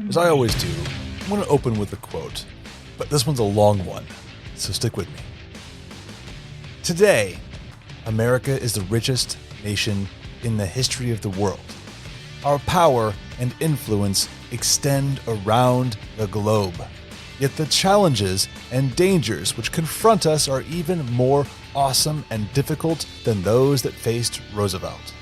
As I always do, I'm going to open with a quote, but this one's a long one, so stick with me. Today, America is the richest nation in the history of the world. Our power and influence extend around the globe. Yet the challenges and dangers which confront us are even more awesome and difficult than those that faced Roosevelt.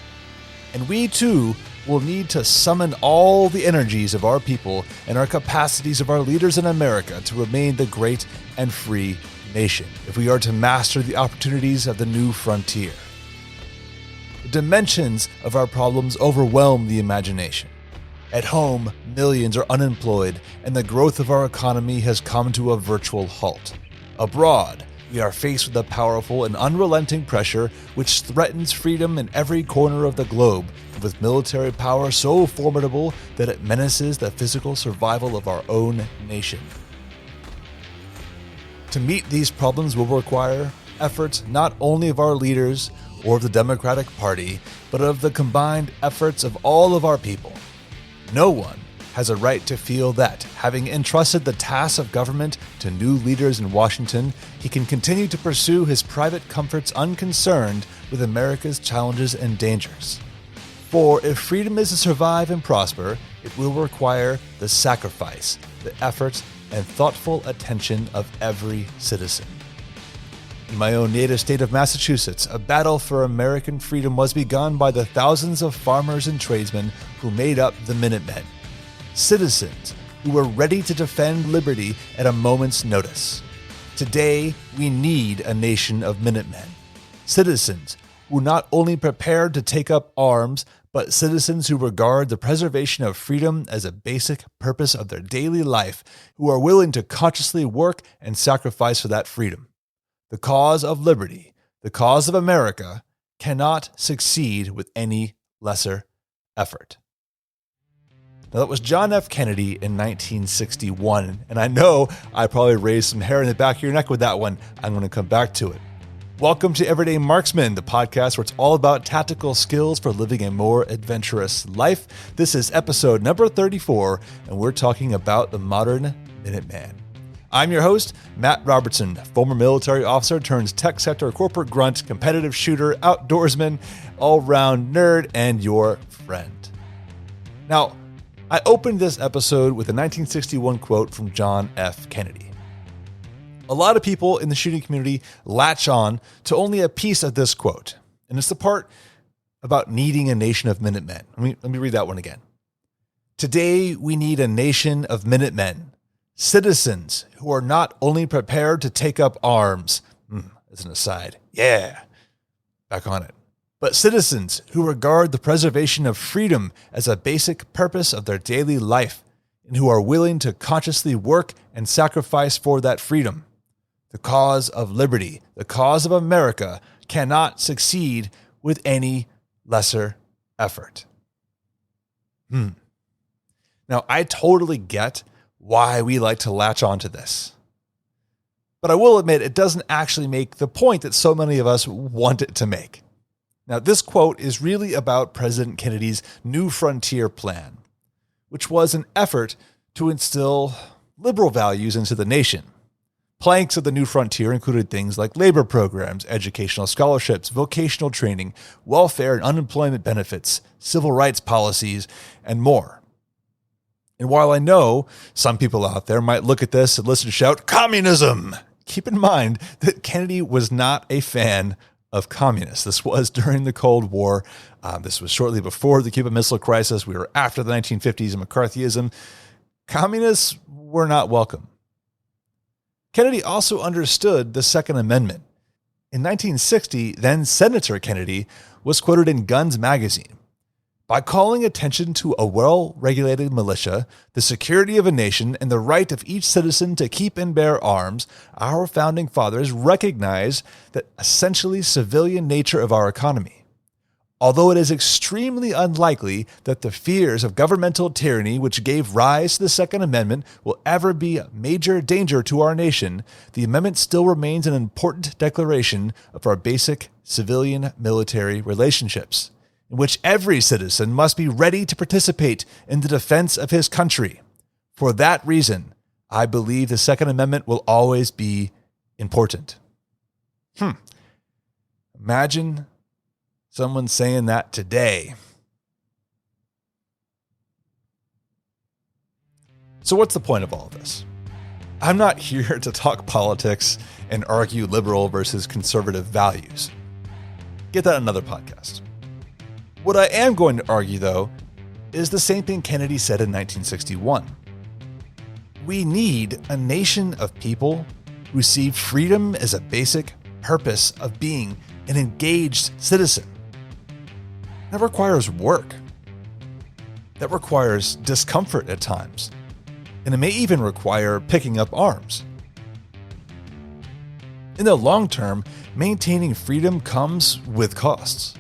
And we too will need to summon all the energies of our people and our capacities of our leaders in America to remain the great and free nation if we are to master the opportunities of the new frontier. The dimensions of our problems overwhelm the imagination. At home, millions are unemployed, and the growth of our economy has come to a virtual halt. Abroad, we are faced with a powerful and unrelenting pressure which threatens freedom in every corner of the globe, with military power so formidable that it menaces the physical survival of our own nation. To meet these problems will require efforts not only of our leaders or of the Democratic Party, but of the combined efforts of all of our people. No one has a right to feel that, having entrusted the tasks of government to new leaders in Washington, he can continue to pursue his private comforts unconcerned with America's challenges and dangers. For if freedom is to survive and prosper, it will require the sacrifice, the effort, and thoughtful attention of every citizen. In my own native state of Massachusetts, a battle for American freedom was begun by the thousands of farmers and tradesmen who made up the Minutemen. Citizens who were ready to defend liberty at a moment's notice. Today, we need a nation of Minutemen. Citizens who not only prepared to take up arms, but citizens who regard the preservation of freedom as a basic purpose of their daily life, who are willing to consciously work and sacrifice for that freedom. The cause of liberty, the cause of America, cannot succeed with any lesser effort. Now, that was John F. Kennedy in 1961, and I know I probably raised some hair in the back of your neck with that one. I'm going to come back to it. Welcome to Everyday Marksman, the podcast where it's all about tactical skills for living a more adventurous life. This is episode number 34, and we're talking about the Modern Minuteman. I'm your host, Matt Robertson, former military officer turns tech sector corporate grunt, competitive shooter, outdoorsman, all-round nerd, and your friend. Now, I opened this episode with a 1961 quote from John F. Kennedy. A lot of people in the shooting community latch on to only a piece of this quote, and it's the part about needing a nation of Minutemen. Let me read that one again. Today, we need a nation of Minutemen. Citizens who are not only prepared to take up arms, as an aside, back on it, but citizens who regard the preservation of freedom as a basic purpose of their daily life and who are willing to consciously work and sacrifice for that freedom. The cause of liberty, the cause of America, cannot succeed with any lesser effort. Now, I totally get why we like to latch onto this. But I will admit, it doesn't actually make the point that so many of us want it to make. Now, this quote is really about President Kennedy's New Frontier Plan, which was an effort to instill liberal values into the nation. Planks of the New Frontier included things like labor programs, educational scholarships, vocational training, welfare and unemployment benefits, civil rights policies, and more. And while I know some people out there might look at this and listen and shout, "Communism!" keep in mind that Kennedy was not a fan of communists. This was during the Cold War. This was shortly before the Cuban Missile Crisis. We were after the 1950s and McCarthyism. Communists were not welcome. Kennedy also understood the Second Amendment. In 1960, then Senator Kennedy was quoted in Guns magazine. By calling attention to a well-regulated militia, the security of a nation, and the right of each citizen to keep and bear arms, our founding fathers recognized the essentially civilian nature of our economy. Although it is extremely unlikely that the fears of governmental tyranny which gave rise to the Second Amendment will ever be a major danger to our nation, the amendment still remains an important declaration of our basic civilian-military relationships, in which every citizen must be ready to participate in the defense of his country, For that reason, I believe the Second Amendment will always be important. Imagine someone saying that today. So what's the point of all of this? I'm not here to talk politics and argue liberal versus conservative values. Get that in another podcast. What I am going to argue, though, is the same thing Kennedy said in 1961. We need a nation of people who see freedom as a basic purpose of being an engaged citizen. That requires work. That requires discomfort at times. And it may even require picking up arms. In the long term, maintaining freedom comes with costs.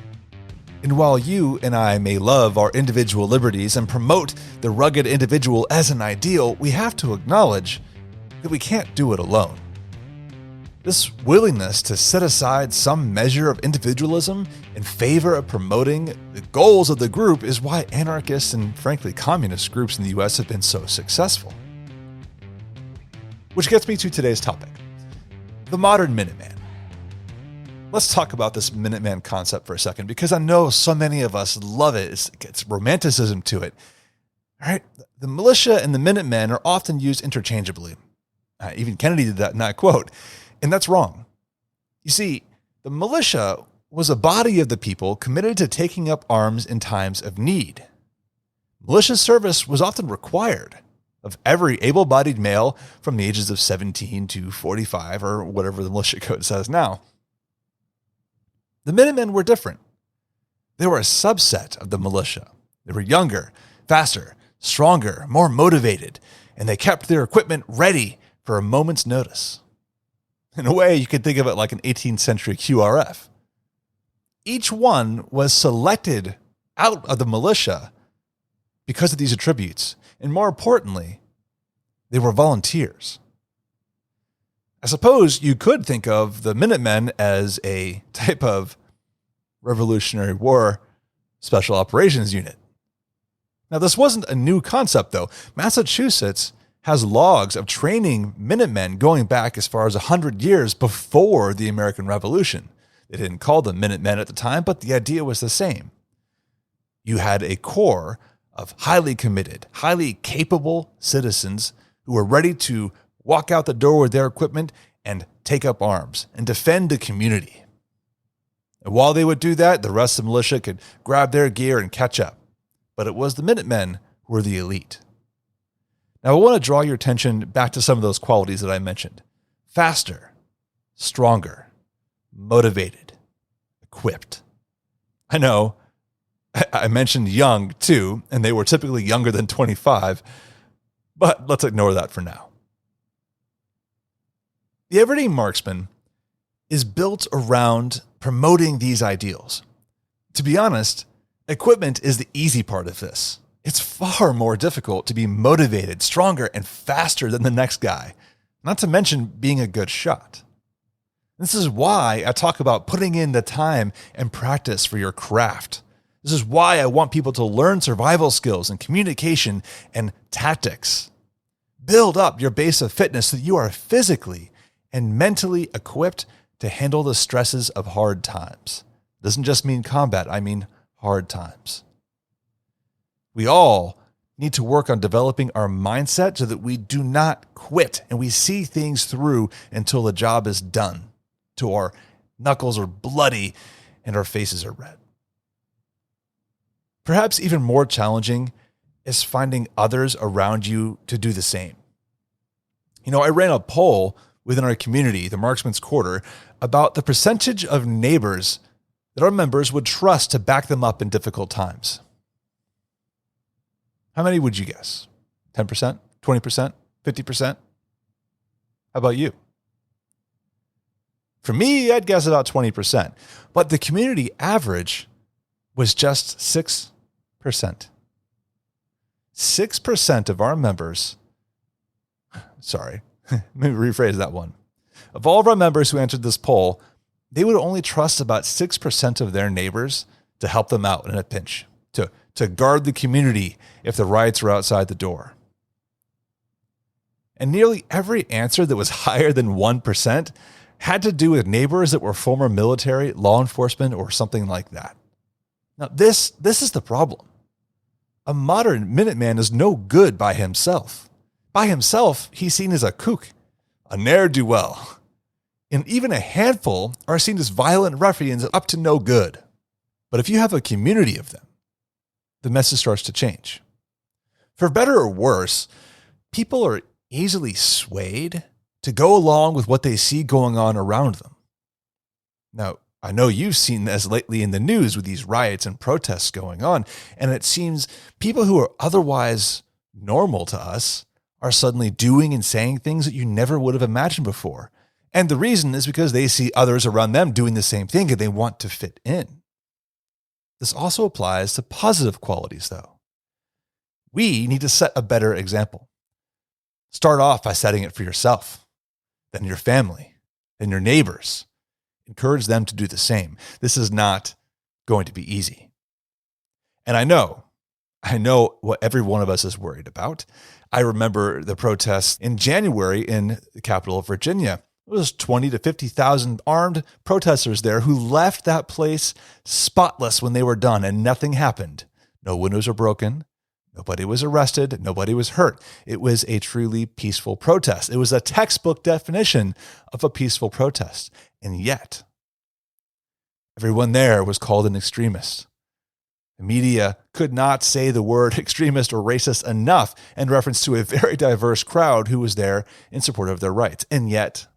And while you and I may love our individual liberties and promote the rugged individual as an ideal, we have to acknowledge that we can't do it alone. This willingness to set aside some measure of individualism in favor of promoting the goals of the group is why anarchists and, frankly, communist groups in the US have been so successful. Which gets me to today's topic, the modern Minuteman. Let's talk about this Minuteman concept for a second, because I know so many of us love it. It's romanticism to it. All right, the militia and the Minutemen are often used interchangeably. Even Kennedy did that in that quote. And that's wrong. You see, the militia was a body of the people committed to taking up arms in times of need. Militia service was often required of every able-bodied male from the ages of 17 to 45, or whatever the militia code says now. The Minutemen were different. They were a subset of the militia. They were younger, faster, stronger, more motivated, and they kept their equipment ready for a moment's notice. In a way, you could think of it like an 18th century QRF. Each one was selected out of the militia because of these attributes. And more importantly, they were volunteers. I suppose you could think of the Minutemen as a type of Revolutionary War Special Operations Unit. Now, this wasn't a new concept, though. Massachusetts has logs of training Minutemen going back as far as 100 years before the American Revolution. They didn't call them Minutemen at the time, but the idea was the same. You had a corps of highly committed, highly capable citizens who were ready to walk out the door with their equipment and take up arms and defend the community. And while they would do that, the rest of the militia could grab their gear and catch up. But it was the Minutemen who were the elite. Now, I want to draw your attention back to some of those qualities that I mentioned. Faster, stronger, motivated, equipped. I know I mentioned young too, and they were typically younger than 25, but let's ignore that for now. The everyday marksman is built around promoting these ideals. To be honest, equipment is the easy part of this. It's far more difficult to be motivated, stronger, and faster than the next guy, not to mention being a good shot. This is why I talk about putting in the time and practice for your craft. This is why I want people to learn survival skills and communication and tactics. Build up your base of fitness so that you are physically and mentally equipped to handle the stresses of hard times. It doesn't just mean combat, I mean hard times. We all need to work on developing our mindset so that we do not quit and we see things through until the job is done, till our knuckles are bloody and our faces are red. Perhaps even more challenging is finding others around you to do the same. I ran a poll within our community, the Marksman's Quarter, about the percentage of neighbors that our members would trust to back them up in difficult times. How many would you guess? 10%? 20%? 50%? How about you? For me, I'd guess about 20%. But the community average was just 6%. 6% of our members, let me rephrase that one. Of all of our members who answered this poll, they would only trust about 6% of their neighbors to help them out in a pinch, to guard the community if the riots were outside the door. And nearly every answer that was higher than 1% had to do with neighbors that were former military, law enforcement, or something like that. Now, this is the problem. A modern Minuteman is no good by himself. By himself, he's seen as a kook, a ne'er-do-well. And even a handful are seen as violent ruffians up to no good. But if you have a community of them, the message starts to change. For better or worse, people are easily swayed to go along with what they see going on around them. Now, I know you've seen this lately in the news with these riots and protests going on, and it seems people who are otherwise normal to us are suddenly doing and saying things that you never would have imagined before. And the reason is because they see others around them doing the same thing and they want to fit in. This also applies to positive qualities, though. We need to set a better example. Start off by setting it for yourself, then your family, then your neighbors. Encourage them to do the same. This is not going to be easy. And I know what every one of us is worried about. I remember the protests in January in the capital of Virginia. It was 20 to 50,000 armed protesters there who left that place spotless when they were done, and nothing happened. No windows were broken. Nobody was arrested. Nobody was hurt. It was a truly peaceful protest. It was a textbook definition of a peaceful protest. And yet, everyone there was called an extremist. The media could not say the word extremist or racist enough in reference to a very diverse crowd who was there in support of their rights. And yet,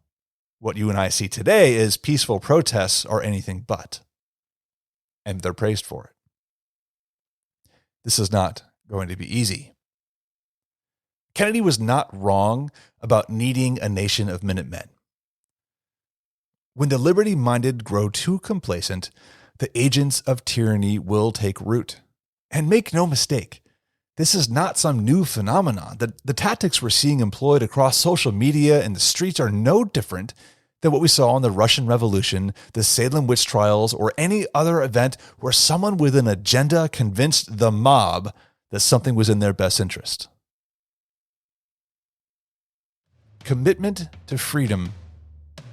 what you and I see today is peaceful protests are anything but. And they're praised for it. This is not going to be easy. Kennedy was not wrong about needing a nation of Minutemen. When the liberty-minded grow too complacent, the agents of tyranny will take root. And make no mistake, this is not some new phenomenon. The tactics we're seeing employed across social media and the streets are no different than what we saw in the Russian Revolution, the Salem witch trials, or any other event where someone with an agenda convinced the mob that something was in their best interest. Commitment to freedom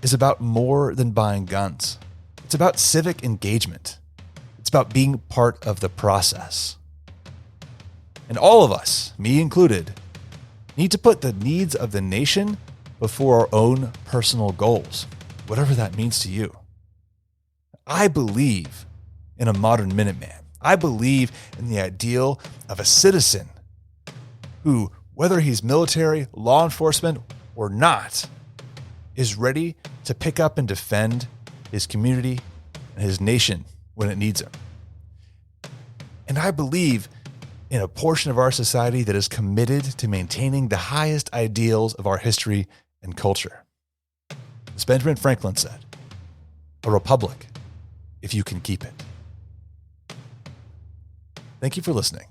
is about more than buying guns. It's about civic engagement. It's about being part of the process. And all of us, me included, need to put the needs of the nation before our own personal goals, whatever that means to you. I believe in a modern Minuteman. I believe in the ideal of a citizen who, whether he's military, law enforcement, or not, is ready to pick up and defend his community and his nation when it needs him. And I believe in a portion of our society that is committed to maintaining the highest ideals of our history and culture. As Benjamin Franklin said, a republic, if you can keep it. Thank you for listening.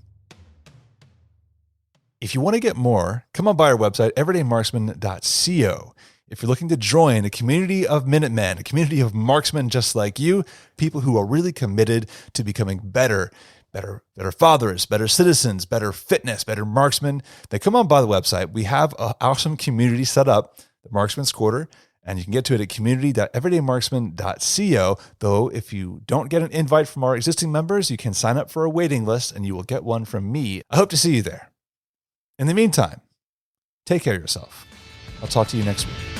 If you want to get more, come on by our website, everydaymarksman.co. If you're looking to join a community of Minutemen, a community of marksmen just like you, people who are really committed to becoming better fathers, better citizens, better fitness, better marksmen, then come on by the website. We have an awesome community set up, the Marksman's Quarter, and you can get to it at community.everydaymarksman.co. Though if you don't get an invite from our existing members, you can sign up for a waiting list and you will get one from me. I hope to see you there. In the meantime, take care of yourself. I'll talk to you next week.